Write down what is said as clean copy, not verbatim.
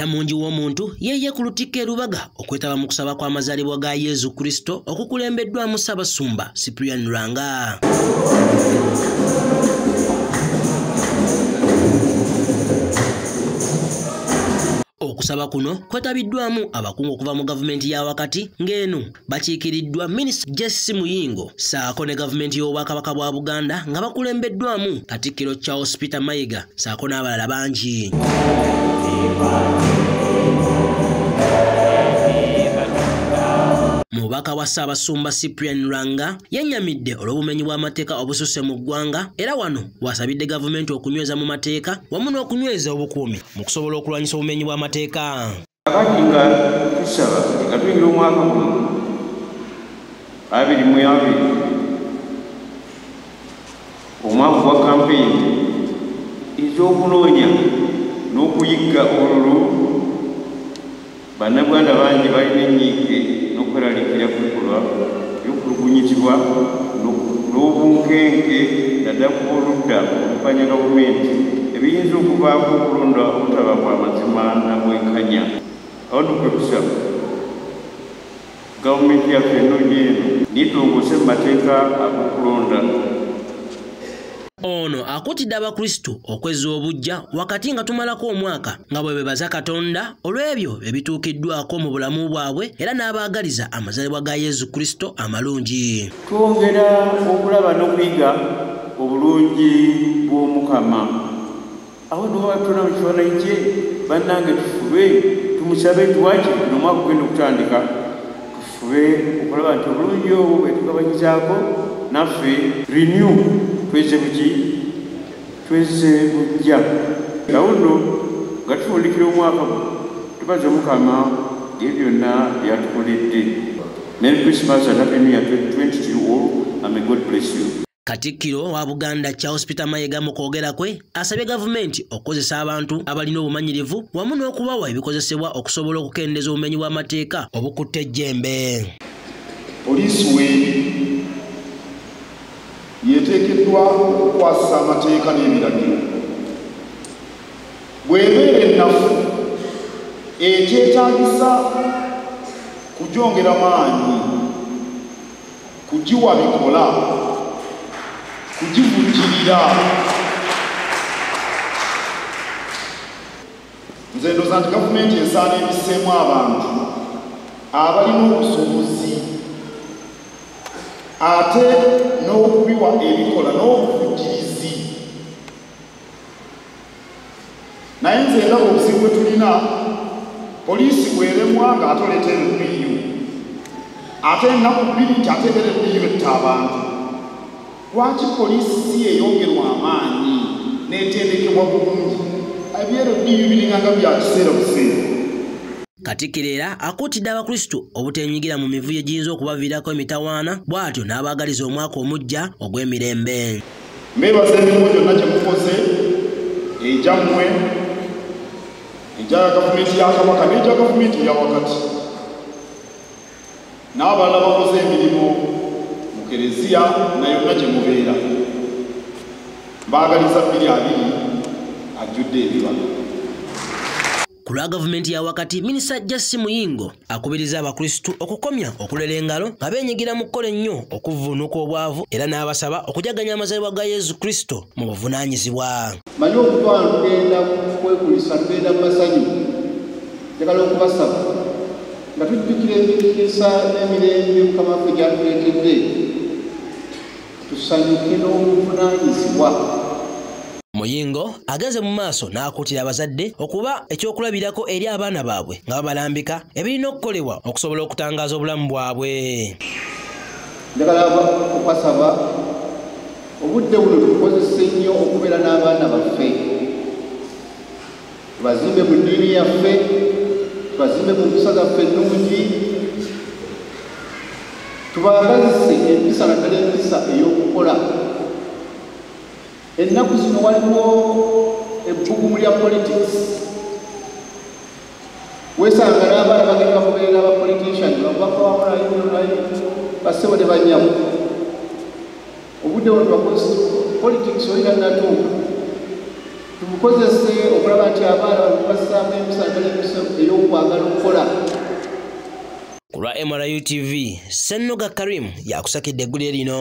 Namungi w'omuntu yeye ku Lutikko e Lubaga okwetaba mu kusaba kw'amazaalibwa ga Yezu Kristo okukulembeddwamu Ssaabasumba Cyprian Lwanga. Okusaba kuno kwetabiddwamu abakungu okuva mu gavumenti ya wakati ng'eno bakiikiriddwa Minisita Jesse Muyingo saako ne gavumenti y'Obwakabaka bwa Buganda nga bakulembeddwamu Katikkiro Charles Peter Mayiga saako n'abalala bangi. Mubaka wa Ssaabasumba Cyprian Lwanga yennyamidde olw'obumenyi bw'amateeka obususse mu ggwanga era wano wasabidde gavumenti okunyweza mu mateeka wamu n'okunyweza obukuumi mu kusobola okulwanyisa obumenyi bw'amateeka. Kakati nga tusaba nga tuyingira omwaka guno 2020 omwaka gwa kampeyini ez'okunoonya n'okuyigga olulu bannabuganda bangi balina enyiike n'okweraliikirira ku bikolwa by'okulugunyizibwa n'obunkenke naddala ku oludda olupanya gavumenti ebiyinza okuvaako okulonda obutaba bwa mazima nabwenkanya. Awo nukwe kusaba gavumenti yaffe ennungi eno nitongose mu mateeka ag'okulonda. Ono akuutidde abakristu okwezza obujja wakati nga tumalako omwaka nga bwe bebaza Katonda olw'ebyo ebituukiddwako mu bulamu bwabwe era n'abaagaliza amazaalibwa ga Yezu Kristo amalungi. Twongera okulaba n'okuyiga obulungi bw'Omukama. Awo nowatona mu kifaananyi kye bannange tufube tumusabe tuwaki n'omwaka ogenda okutandika tufube okulaba nti obulungi obwo bwetugabanyizaako naffe renew tweze buki tweze bujja gawuno nga tufundikira omwaka tubaze Omukama ye byonna byatukoledde. Merry Christmas and Happy New Year 2020 to you all and may God bless you. Katikkiro wa Buganda Charles Peter Mayiga mu kwogera kwe asabye gavumenti okukozesa abantu abalina obumanyirivu wamu n'okubawa ebikozesebwa okusobola okukendeeza obumenyi bw'amateeka obukutte ejjembe. Poliisi weebi yeteekeddwa okukwasa amateeka n'ebiragiro. Bw'ebeera ennafu ekyetaagisa kugyongera maanyi, kugiwa bikola, kugivujjirira. Nze ndowooza nti gavumenti esaana ebisseemu abantu abalina obusobozi ate n'okubiwa ebikola n'obuvujjirizi. Naye nze ndaba obuzibu bwe tulina, poliisi bw'eremwa ng'ate oleeta ebiyiyu, ate ennaku bbiri nti ateekera ebiyiyu etta abantu. Lwaki poliisi si yeyongerwa amaanyi n'etendekebwa bulungi? Ebyero byiyu biringanga bya kiseera buseera. Katikkiro era akuutidde abakristu obuteenyigira mu mivuyo egiyinza okubaviirako emitawaana bw'atyo n'abaagaliza omwaka omujja ogw'emirembe. Mbeebaza emirimu gyonna gye mukoze egyammwe egya gavumenti ya Kabaka n'egya gavumenti eya wakati n'abalala bakoze emirimu mu Kereziya na yonna gye mubeera. Mbaagaliza 2020 ajjudde ebibala. Ku lwa gavumenti ya wakati Minisita Jesse Muyingo akubiriza abakristu okukomya okulera engalo nga beenyigira mu kukola ennyo okuvvuunuka obwavu era n'abasaba okujaganya amazaalibwa ga Yezu Kristo mu buvunaanyizibwa. Manyi okutwala tugenda kwekulisa tugenda mu masanyu njagala okubasaba nga tujjukira emikisa n'emirembe Mukama waffe gy'atuleetedde tusanyuke n'obuvunaanyizibwa. Muyingo agenze mu maaso n'akuutira abazadde okuba ekyokulabirako eri abaana baabwe nga babalambika ebirina okukolebwa okusobola okutangaaza obulamu bwabwe. Njagala okubasaba obudde buno tubukozese nnyo okubeera n'abaana baffe, tubazimbe mu ddiini yaffe, tubazimbe mu mpisa zaffe ennungi, tubaagazise empisa naddala empisa ey'okukola. Ennaku zino waliwo ebbugumu lya politics. Weesanga n'abaana bagenda kubeera aba politician babaka wamulayo basebo ne banyamu. Obudde buno politics olina natuuka tumukozese okulaba nti abaana bassaamu emisango n'emiso ey'okwagala okukola. Ku lwa MRU TV, Ssennoga Karim yakusakidde eggulire lino.